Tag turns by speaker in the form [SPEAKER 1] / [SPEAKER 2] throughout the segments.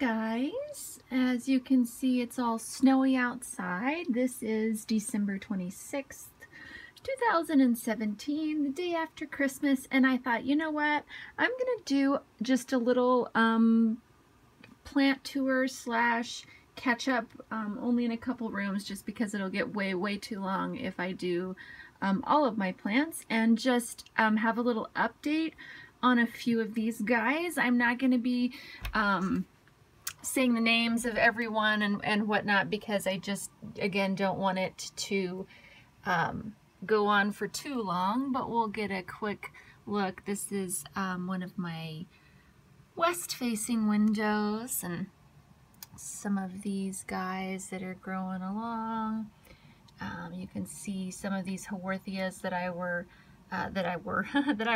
[SPEAKER 1] guys, as you can see, it's all snowy outside. This is December 26th, 2017, the day after Christmas, and I thought, you know what, I'm gonna do just a little plant tour slash catch up, only in a couple rooms, just because it'll get way too long if I do all of my plants, and just have a little update on a few of these guys. I'm not going to be saying the names of everyone and whatnot, because I just, again, don't want it to go on for too long, but we'll get a quick look. This is one of my west-facing windows, and some of these guys that are growing along. You can see some of these Haworthias that I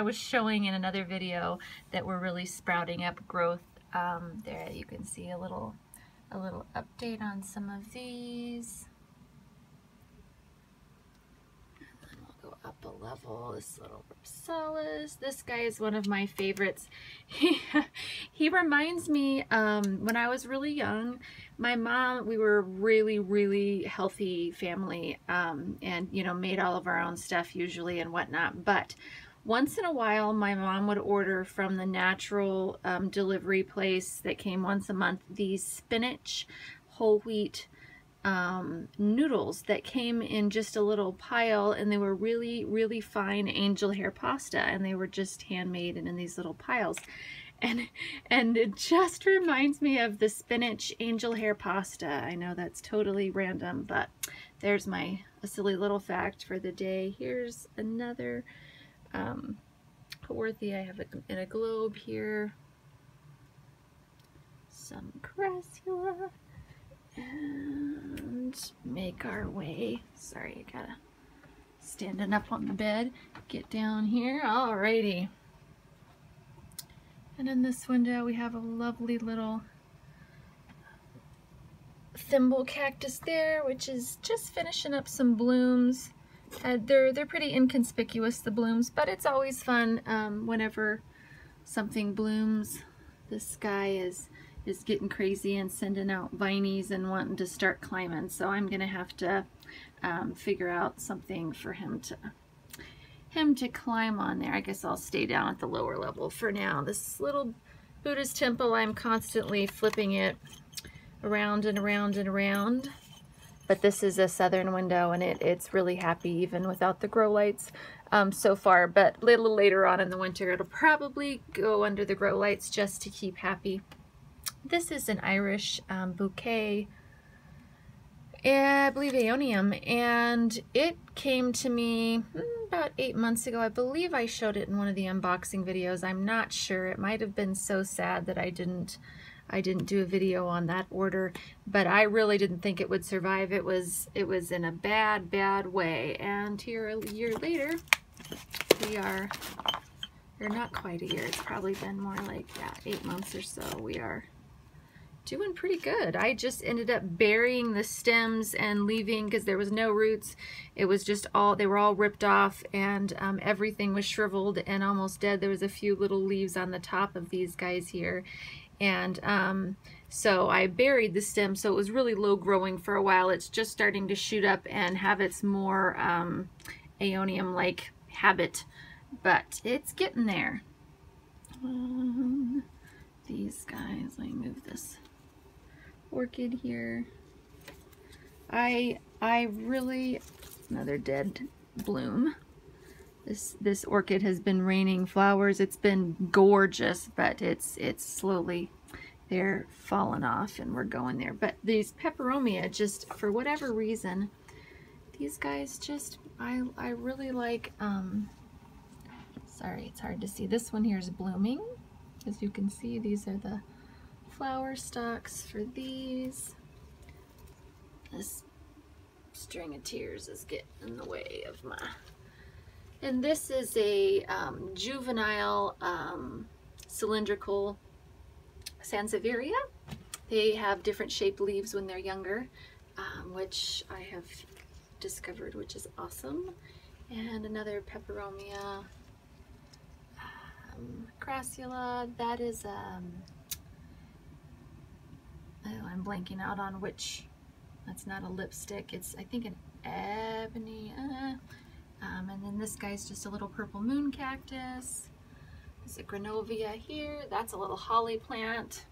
[SPEAKER 1] was showing in another video that were really sprouting up growth. There you can see a little update on some of these. And then we'll go up a level. This little Rapsalis. This guy is one of my favorites. He reminds me, when I was really young, my mom, we were a really healthy family, and you know, made all of our own stuff usually and whatnot, but once in a while my mom would order from the natural delivery place that came once a month these spinach whole wheat noodles that came in just a little pile, and they were really fine angel hair pasta, and they were just handmade and in these little piles. And it just reminds me of the spinach angel hair pasta. I know that's totally random, but there's a silly little fact for the day. Here's another Haworthia. I have it in a globe here. Some Crassula. And make our way. Sorry, I gotta standing up on the bed. Get down here. Alrighty. And in this window we have a lovely little thimble cactus there, which is just finishing up some blooms. They're pretty inconspicuous, the blooms, but it's always fun whenever something blooms. This guy is getting crazy and sending out vinies and wanting to start climbing, so I'm gonna have to figure out something for him to climb on there. I guess I'll stay down at the lower level for now. This little Buddhist temple, I'm constantly flipping it around and around and around, but this is a southern window, and it's really happy even without the grow lights so far, but a little later on in the winter it'll probably go under the grow lights just to keep happy. This is an Irish bouquet, I believe Aeonium, and it came to me about 8 months ago. I believe I showed it in one of the unboxing videos. I'm not sure. It might have been so sad that I didn't do a video on that order, but I really didn't think it would survive. It was in a bad way, and here a year later or not quite a year, it's probably been more like 8 months or so, we are doing pretty good. I just ended up burying the stems and leaving, because there was no roots. It was just they were all ripped off, and everything was shriveled and almost dead. There was a few little leaves on the top of these guys here, and so I buried the stem, so it was really low growing for a while. It's just starting to shoot up and have its more Aeonium-like habit, but it's getting there. These guys, let me move this orchid here. I really, another dead bloom. This orchid has been raining flowers. It's been gorgeous, but it's slowly, they're falling off, and we're going there. But these peperomia, just for whatever reason, these guys just, I really like, sorry, it's hard to see. This one here is blooming. As you can see, these are the flower stalks for these. This string of tears is getting in the way of my... And this is a juvenile cylindrical Sansevieria. They have different shaped leaves when they're younger, which I have discovered, which is awesome. And another peperomia. Crassula, that is oh, I'm blanking out on which, that's not a lipstick, it's I think an ebony, and then this guy's just a little purple moon cactus. There's a granovia here, that's a little holly plant.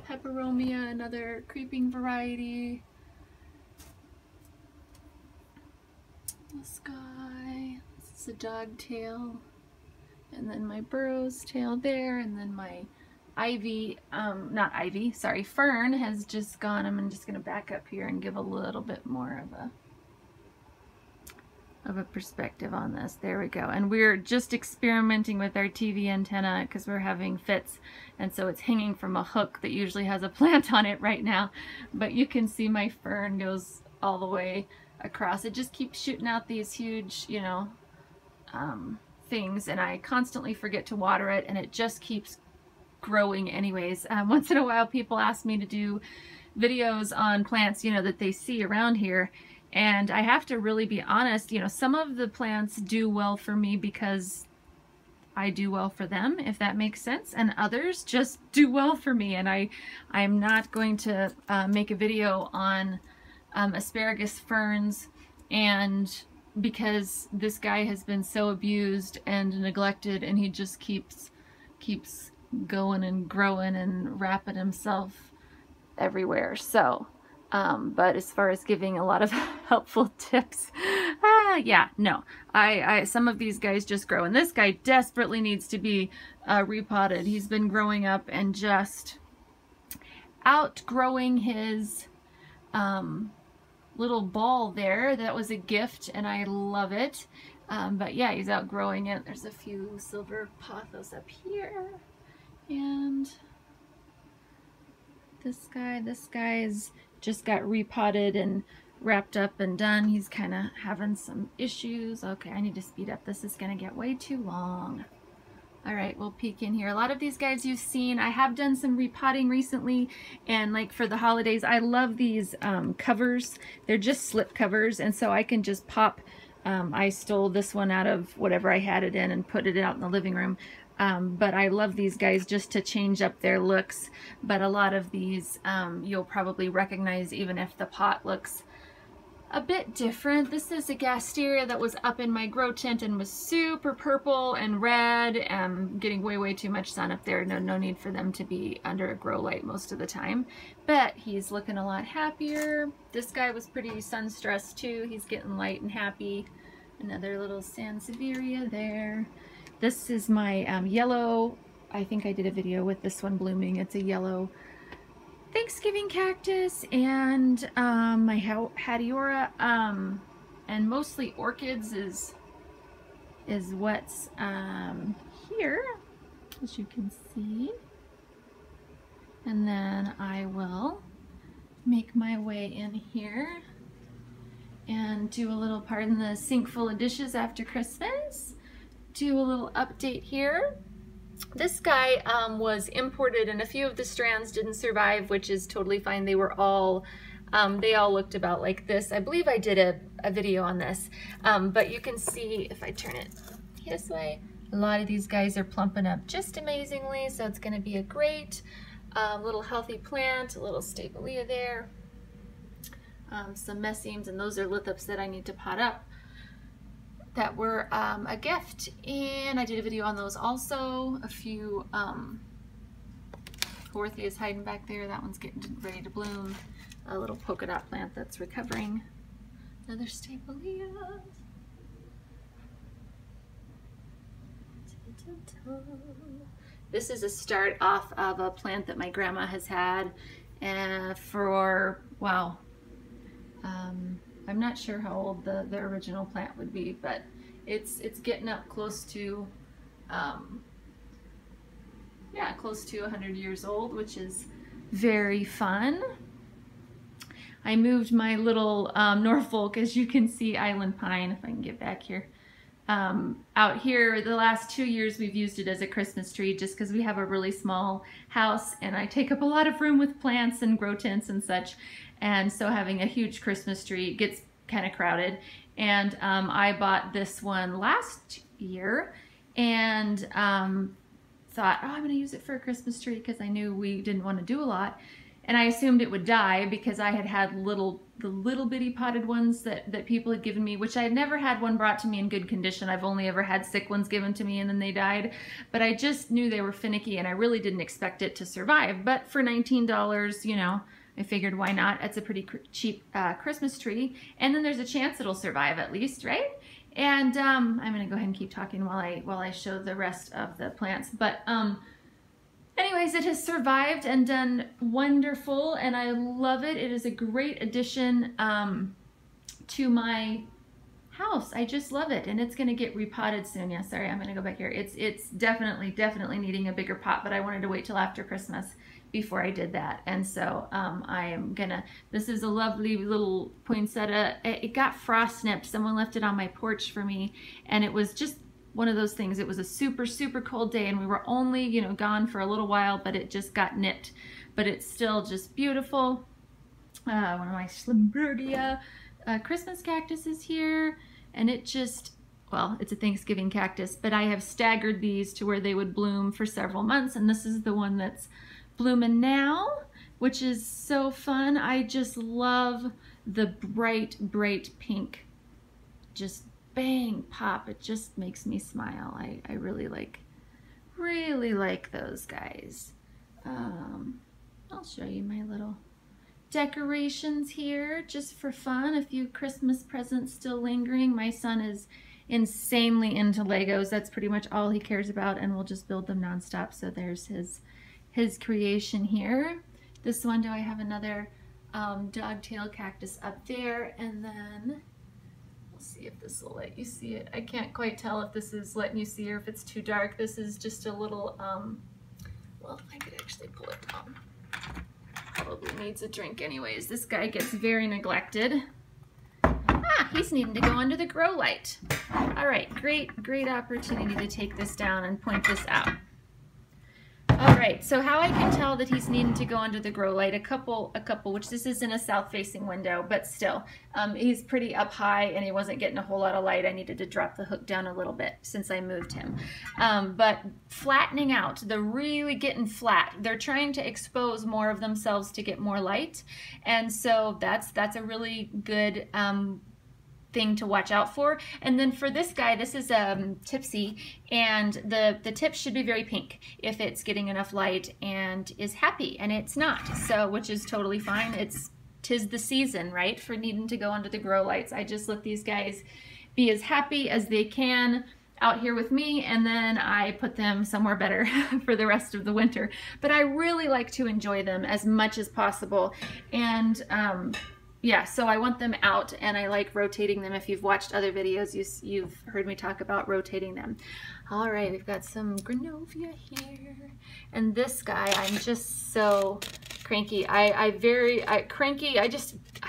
[SPEAKER 1] Peperomia, another creeping variety. This guy, this is a dog tail, and then my burrow's tail there, and then my ivy, fern has just gone. I'm just going to back up here and give a little bit more of a perspective on this. There we go. And we're just experimenting with our TV antenna because we're having fits, and so it's hanging from a hook that usually has a plant on it right now. But you can see my fern goes all the way across. It just keeps shooting out these huge, you know, things, and I constantly forget to water it, and it just keeps growing anyways. Once in a while people ask me to do videos on plants, you know, that they see around here, and I have to really be honest, you know, some of the plants do well for me because I do well for them, if that makes sense, and others just do well for me. And I'm not going to make a video on asparagus ferns, and because this guy has been so abused and neglected, and he just keeps going and growing and wrapping himself everywhere. So but as far as giving a lot of helpful tips, yeah, no, some of these guys just grow, and this guy desperately needs to be repotted. He's been growing up and just outgrowing his little ball there. That was a gift, and I love it. But yeah, he's outgrowing it. There's a few silver pothos up here, and this guy's just got repotted and wrapped up and done. He's kind of having some issues. Okay, I need to speed up. This is gonna get way too long. All right, we'll peek in here. A lot of these guys you've seen. I have done some repotting recently, and like for the holidays, I love these covers. They're just slip covers, and so I can just pop. I stole this one out of whatever I had it in and put it out in the living room. But I love these guys just to change up their looks. But a lot of these you'll probably recognize even if the pot looks a bit different. This is a gasteria that was up in my grow tent and was super purple and red, getting way too much sun up there. No need for them to be under a grow light most of the time. But he's looking a lot happier. This guy was pretty sun stressed too. He's getting light and happy. Another little Sansevieria there. This is my yellow, I think I did a video with this one blooming. It's a yellow Thanksgiving cactus, and my Hadiora, and mostly orchids is what's here, as you can see. And then I will make my way in here and do a little, pardon the sink full of dishes after Christmas. Do a little update here. This guy was imported, and a few of the strands didn't survive, which is totally fine. They were all, they all looked about like this. I believe I did a video on this, but you can see if I turn it this way, a lot of these guys are plumping up just amazingly, so it's going to be a great little healthy plant. A little Stapelia there, some messemes, and those are lithops that I need to pot up that were a gift, and I did a video on those also. A few Horthias hiding back there. That one's getting ready to bloom. A little polka dot plant that's recovering. Another Stapelia. This is a start off of a plant that my grandma has had for, wow, I'm not sure how old the original plant would be, but it's getting up close to, yeah, close to 100 years old, which is very fun. I moved my little Norfolk, as you can see, island pine, if I can get back here, out here. The last 2 years we've used it as a Christmas tree just because we have a really small house and I take up a lot of room with plants and grow tents and such. And so having a huge Christmas tree gets kind of crowded. And I bought this one last year, and thought, oh, I'm going to use it for a Christmas tree because I knew we didn't want to do a lot. And I assumed it would die because I had the little bitty potted ones that people had given me, which I had never had one brought to me in good condition. I've only ever had sick ones given to me and then they died. But I just knew they were finicky and I really didn't expect it to survive. But for $19, you know, I figured why not? It's a pretty cheap Christmas tree. And then there's a chance it'll survive at least, right? And I'm going to go ahead and keep talking while I show the rest of the plants. But anyways, it has survived and done wonderful, and I love it. It is a great addition to my house. I just love it, and it's going to get repotted soon. Yeah, sorry, I'm going to go back here. It's definitely needing a bigger pot, but I wanted to wait till after Christmas before I did that. And so I am gonna, this is a lovely little poinsettia. It got frost nipped. Someone left it on my porch for me, and it was just one of those things. It was a super cold day and we were only, you know, gone for a little while, but it just got nipped. But it's still just beautiful. One of my Schlimbergia Christmas cactuses here, and it just, well, it's a Thanksgiving cactus, but I have staggered these to where they would bloom for several months, and this is the one that's blooming now, which is so fun. I just love the bright pink, just bang pop. It just makes me smile. I really like those guys. I'll show you my little decorations here just for fun. A few Christmas presents still lingering. My son is insanely into Legos. That's pretty much all he cares about, and we'll just build them nonstop. So there's his creation here. This window I have another dogtail cactus up there, and then we'll see if this will let you see it. I can't quite tell if this is letting you see or if it's too dark. This is just a little, well, I could actually pull it down. Probably needs a drink anyways. This guy gets very neglected. Ah, he's needing to go under the grow light. All right, great opportunity to take this down and point this out. All right, so how I can tell that he's needing to go under the grow light, a couple, which this is in a south-facing window, but still, he's pretty up high and he wasn't getting a whole lot of light. I needed to drop the hook down a little bit since I moved him. But flattening out, they're really getting flat. They're trying to expose more of themselves to get more light, and so that's a really good thing to watch out for. And then for this guy, this is Tipsy, and the tip should be very pink if it's getting enough light and is happy, and it's not, so which is totally fine. Tis the season, right, for needing to go under the grow lights. I just let these guys be as happy as they can out here with me, and then I put them somewhere better for the rest of the winter. But I really like to enjoy them as much as possible, and yeah, so I want them out, and I like rotating them. If you've watched other videos, you've heard me talk about rotating them. All right, we've got some Granovia here. And this guy, I'm just so cranky. I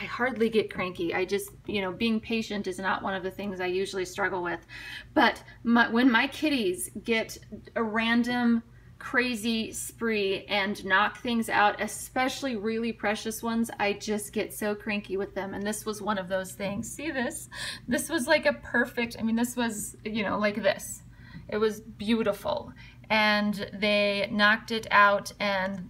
[SPEAKER 1] hardly get cranky. I just, you know, being patient is not one of the things I usually struggle with. But when my kitties get a random crazy spree and knock things out, especially really precious ones, I just get so cranky with them, and this was one of those things. See this? This was like a perfect, I mean, this was, you know, like this. It was beautiful, and they knocked it out and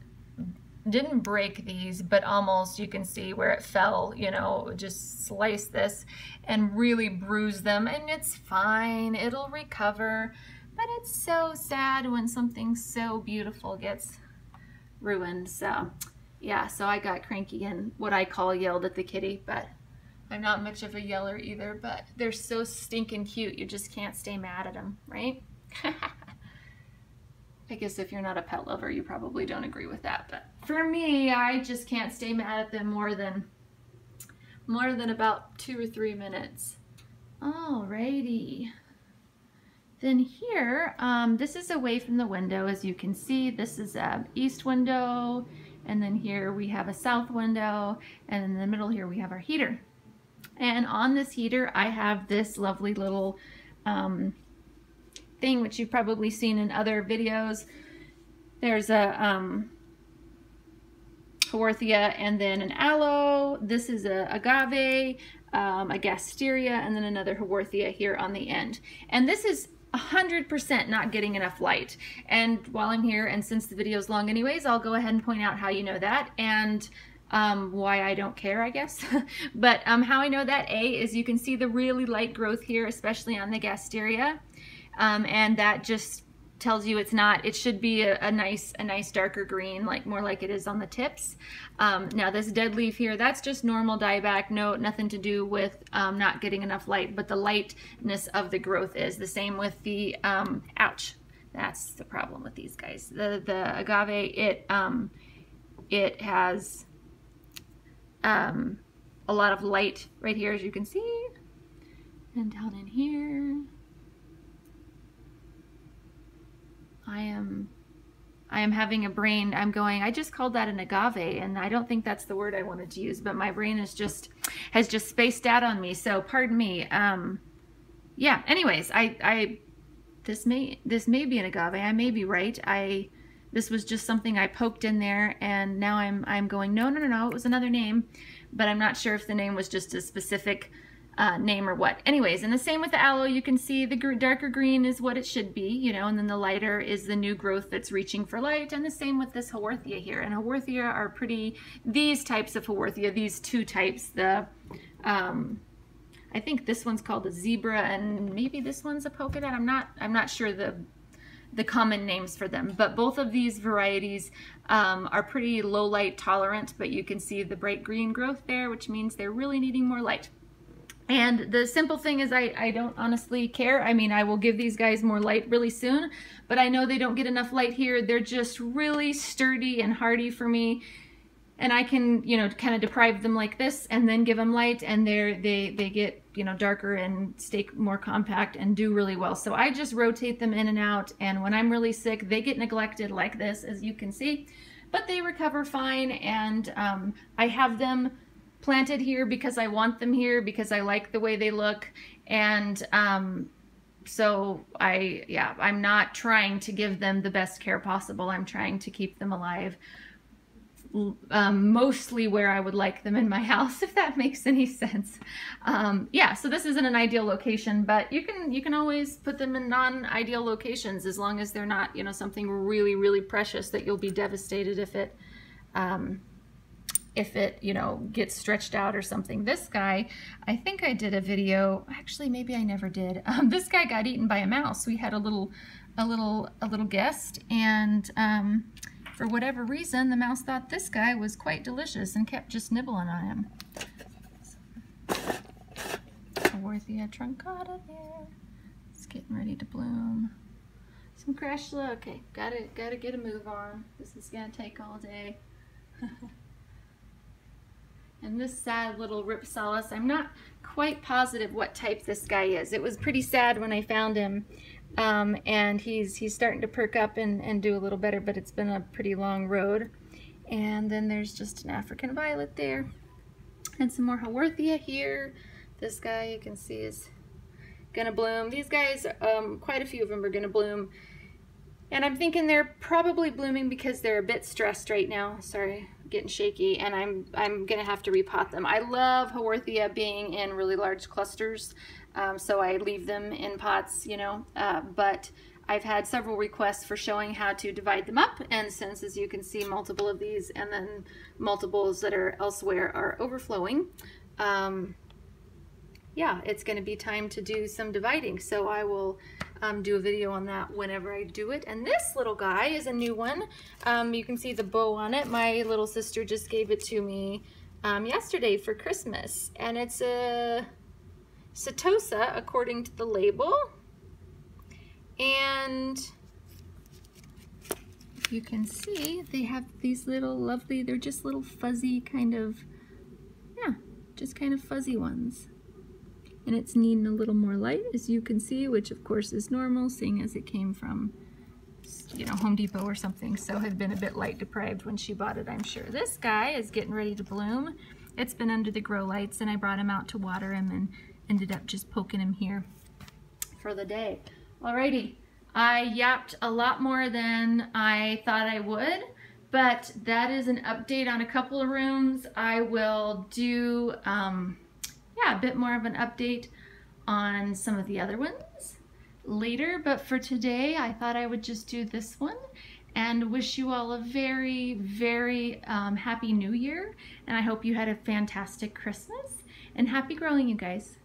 [SPEAKER 1] didn't break these, but almost, you can see where it fell, you know, just slice this and really bruise them, and it's fine, it'll recover. But it's so sad when something so beautiful gets ruined. So yeah, so I got cranky and what I call yelled at the kitty, but I'm not much of a yeller either, but they're so stinking cute, you just can't stay mad at them, right? I guess if you're not a pet lover, you probably don't agree with that, but for me, I just can't stay mad at them more than about 2 or 3 minutes. Alrighty. Then here, this is away from the window, as you can see. This is an east window, and then here we have a south window, and in the middle here we have our heater. And on this heater, I have this lovely little thing, which you've probably seen in other videos. There's a Haworthia, and then an aloe. This is a agave, a gasteria, and then another Haworthia here on the end. And this is 100% not getting enough light. And while I'm here, and since the video is long anyways, I'll go ahead and point out how you know that, and why I don't care, I guess. But how I know that, A, is you can see the really light growth here, especially on the gasteria, and that just tells you it's not, it should be a nice darker green, like more like it is on the tips. Now this dead leaf here, that's just normal dieback, nothing to do with not getting enough light, but the lightness of the growth is the same with the ouch, that's the problem with these guys. The agave, it has a lot of light right here, as you can see, and down in here. I am having a brain, I'm going, I just called that an agave, and I don't think that's the word I wanted to use, but my brain has just spaced out on me, so pardon me. Yeah, anyways, this may be an agave, I may be right. This was just something I poked in there, and now I'm going, no, it was another name, but I'm not sure if the name was just a specific name or what. Anyways, and the same with the aloe, you can see the darker green is what it should be, you know, and then the lighter is the new growth that's reaching for light, and the same with this Haworthia here. And Haworthia are pretty, these types of Haworthia, these two types, the, I think this one's called a zebra, and maybe this one's a polka dot. I'm not sure the common names for them, but both of these varieties are pretty low light tolerant, but you can see the bright green growth there, which means they're really needing more light. And the simple thing is I don't honestly care. I mean, I will give these guys more light really soon, but I know they don't get enough light here. They're just really sturdy and hardy for me. And I can, you know, kind of deprive them like this and then give them light, and they get, you know, darker and stay more compact and do really well. So I just rotate them in and out, and when I'm really sick, they get neglected like this, as you can see, but they recover fine. And I have them planted here because I want them here, because I like the way they look. And so I'm not trying to give them the best care possible. I'm trying to keep them alive, mostly where I would like them in my house, if that makes any sense. Yeah, so this isn't an ideal location, but you can always put them in non-ideal locations, as long as they're not, you know, something really, really precious that you'll be devastated if it, you know, gets stretched out or something. This guy, I think I did a video, actually maybe I never did. This guy got eaten by a mouse. We had a little guest, and for whatever reason, the mouse thought this guy was quite delicious and kept just nibbling on him. Haworthia truncata there. It's getting ready to bloom. Some crashula. Okay, gotta get a move on. This is gonna take all day. And this sad little Ripsalis, I'm not quite positive what type this guy is. It was pretty sad when I found him, and he's starting to perk up and do a little better, but it's been a pretty long road. And then there's just an African violet there, and some more Haworthia here. This guy, you can see, is gonna bloom. These guys, quite a few of them are gonna bloom. And I'm thinking they're probably blooming because they're a bit stressed right now. Sorry, I'm getting shaky, and I'm gonna have to repot them. I love Haworthia being in really large clusters, so I leave them in pots, you know, but I've had several requests for showing how to divide them up, and since, as you can see, multiple of these and then multiples that are elsewhere are overflowing, yeah, it's going to be time to do some dividing. So I will do a video on that whenever I do it. And this little guy is a new one. You can see the bow on it. My little sister just gave it to me yesterday for Christmas. And it's a Setosa, according to the label. And you can see they have these little lovely, they're just little fuzzy kind of, yeah, just kind of fuzzy ones. And it's needing a little more light, as you can see, which of course is normal, seeing as it came from, you know, Home Depot or something, so had been a bit light deprived when she bought it, I'm sure. This guy is getting ready to bloom. It's been under the grow lights, and I brought him out to water him and ended up just poking him here for the day. Alrighty, I yapped a lot more than I thought I would, but that is an update on a couple of rooms. I will do yeah, a bit more of an update on some of the other ones. later, but for today I thought I would just do this one and wish you all a very, very happy New Year, and I hope you had a fantastic Christmas, and happy growing, you guys.